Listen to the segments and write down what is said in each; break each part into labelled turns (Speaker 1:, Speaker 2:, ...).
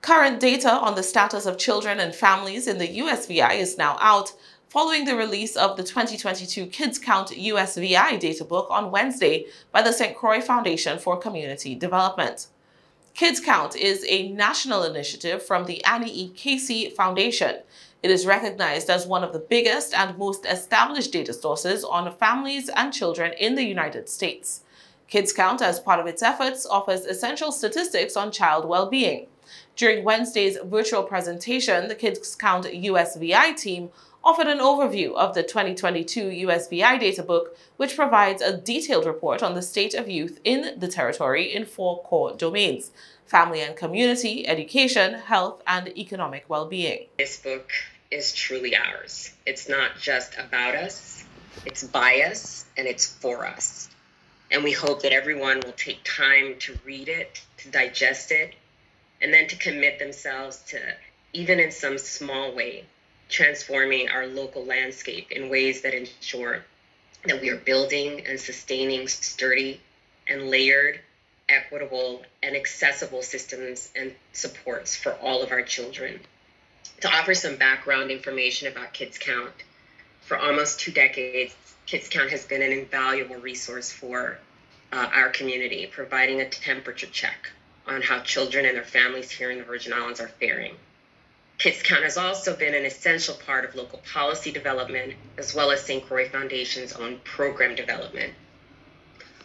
Speaker 1: Current data on the status of children and families in the USVI is now out, following the release of the 2022 Kids Count USVI data book on Wednesday by the St. Croix Foundation for Community Development. Kids Count is a national initiative from the Annie E. Casey Foundation. It is recognized as one of the biggest and most established data sources on families and children in the United States. Kids Count, as part of its efforts, offers essential statistics on child well-being. During Wednesday's virtual presentation, the Kids Count USVI team offered an overview of the 2022 USVI data book, which provides a detailed report on the state of youth in the territory in 4 core domains: family and community, education, health, and economic well-being.
Speaker 2: This book is truly ours. It's not just about us, it's by us, and it's for us. And we hope that everyone will take time to read it, to digest it, and then to commit themselves to, even in some small way, transforming our local landscape in ways that ensure that we are building and sustaining sturdy and layered, equitable, and accessible systems and supports for all of our children. To offer some background information about Kids Count, for almost 2 decades, Kids Count has been an invaluable resource for our community, providing a temperature check on how children and their families here in the Virgin Islands are faring. Kids Count has also been an essential part of local policy development, as well as St. Croix Foundation's own program development.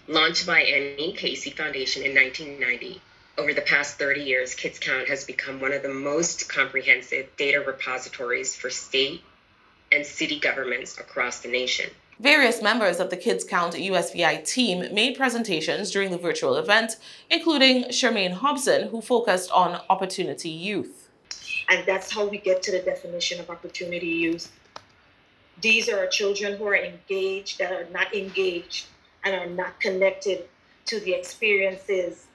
Speaker 2: Launched by Annie Casey Foundation in 1990, over the past 30 years, Kids Count has become one of the most comprehensive data repositories for state and city governments across the nation.
Speaker 1: Various members of the Kids Count USVI team made presentations during the virtual event, including Charmaine Hobson, who focused on opportunity youth.
Speaker 3: And that's how we get to the definition of opportunity youth. These are children who are engaged, that are not engaged, and are not connected to the experiences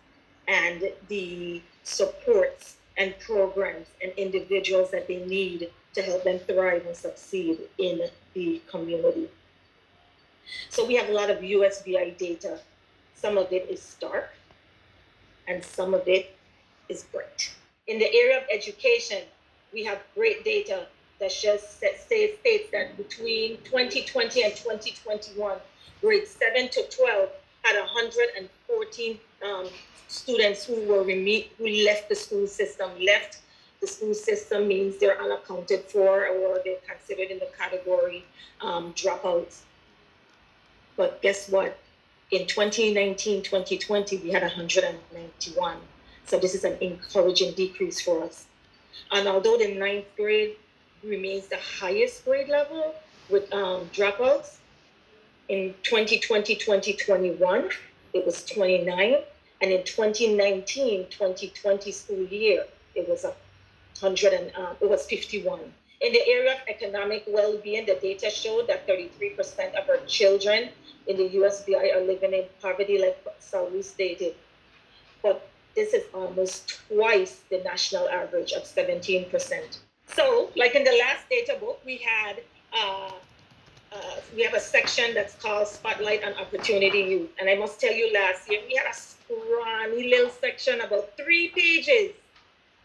Speaker 3: and the supports and programs and individuals that they need to help them thrive and succeed in the community. So we have a lot of USVI data. Some of it is stark and some of it is bright. In the area of education, we have great data that states that between 2020 and 2021, grades 7 to 12 had 114 students who left the school system. Left the school system means they're unaccounted for, or they're considered in the category dropouts. But guess what? In 2019-2020, we had 191. So this is an encouraging decrease for us. And although the 9th grade remains the highest grade level with dropouts, in 2020-2021, it was 29. And in 2019-2020 school year, it was 51. In the area of economic well-being, the data showed that 33% of our children in the USVI are living in poverty, like Saul stated. But this is almost twice the national average of 17%. So, like in the last data book, we have a section that's called Spotlight on Opportunity Youth. And I must tell you, last year, we had a scrawny little section, about 3 pages,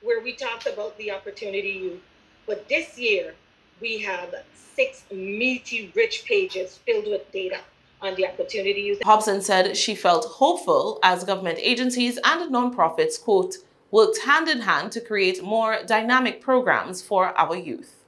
Speaker 3: where we talked about the opportunity youth. But this year, we have 6 meaty, rich pages filled with data on the opportunity youth.
Speaker 1: Hobson said she felt hopeful as government agencies and nonprofits, quote, worked hand in hand to create more dynamic programs for our youth.